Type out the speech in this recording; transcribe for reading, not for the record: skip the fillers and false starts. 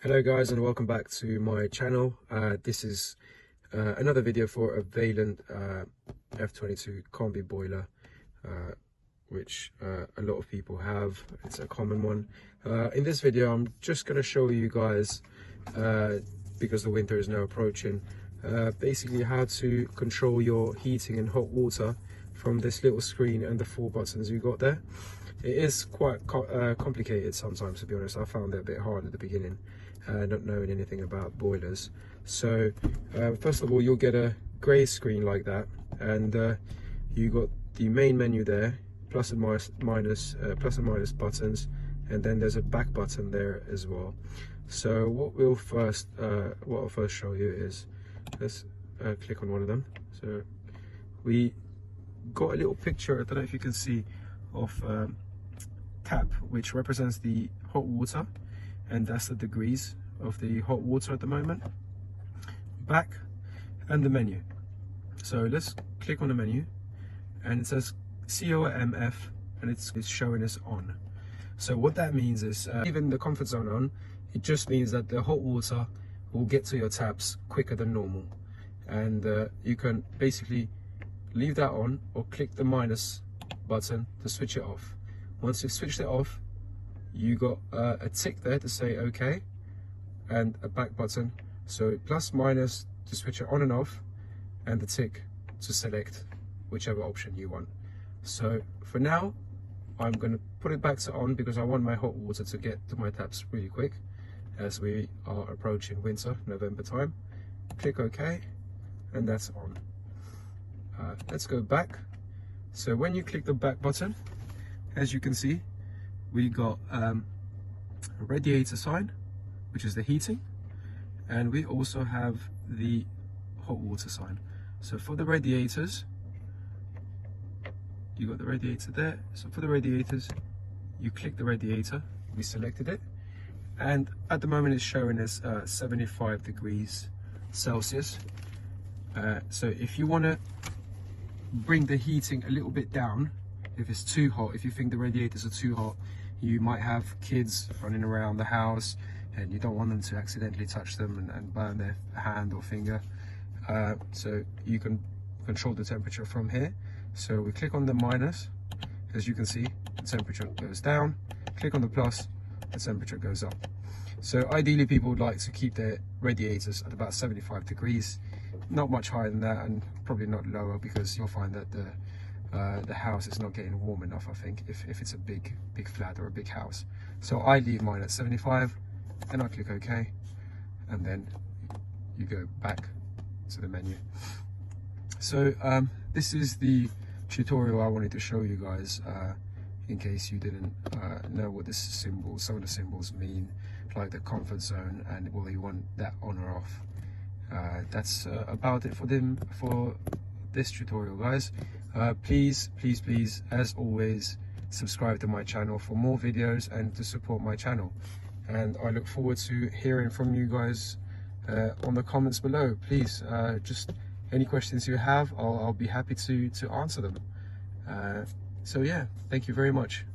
Hello guys, and welcome back to my channel. This is another video for a Vaillant F22 combi boiler, which a lot of people have. It's a common one. In this video I'm just going to show you guys, because the winter is now approaching, basically how to control your heating and hot water from this little screen and the 4 buttons you got there. It is quite complicated sometimes, to be honest. I found it a bit hard at the beginning, not knowing anything about boilers. So first of all, you'll get a grey screen like that, and you got the main menu there, plus and minus buttons, and then there's a back button there as well. So what I'll first show you is, let's click on one of them. So we got a little picture, I don't know if you can see, of tap, which represents the hot water, and that's the degrees of the hot water at the moment. Back, and the menu. So let's click on the menu, and it says COMF, and it's showing us on. So what that means is, even the comfort zone on, it just means that the hot water will get to your taps quicker than normal, and you can basically leave that on or click the minus button to switch it off. Once you've switched it off, you got a tick there to say OK, and a back button, so plus minus to switch it on and off, and the tick to select whichever option you want. So for now I'm going to put it back to on, because I want my hot water to get to my taps really quick as we are approaching winter, November time. Click OK, and that's on. Let's go back. So when you click the back button, as you can see, we got a radiator sign, which is the heating, and we also have the hot water sign. So for the radiators, you got the radiator there. So for the radiators, you click the radiator, we selected it, and at the moment it's showing us 75 degrees Celsius. So if you want to bring the heating a little bit down, if it's too hot, if you think the radiators are too hot, you might have kids running around the house and you don't want them to accidentally touch them and burn their hand or finger. So you can control the temperature from here. So we click on the minus, as you can see, the temperature goes down. Click on the plus, the temperature goes up. So ideally people would like to keep their radiators at about 75 degrees, not much higher than that, and probably not lower, because you'll find that the house is not getting warm enough, I think, if it's a big flat or a big house. So I leave mine at 75, and I click OK, and then you go back to the menu. So this is the tutorial I wanted to show you guys, in case you didn't know what some of the symbols mean, like the comfort zone and whether you want that on or off. That's about it for this tutorial, guys. Please, as always, subscribe to my channel for more videos and to support my channel, and I look forward to hearing from you guys on the comments below. Please, just any questions you have, I'll be happy to answer them. So yeah, thank you very much.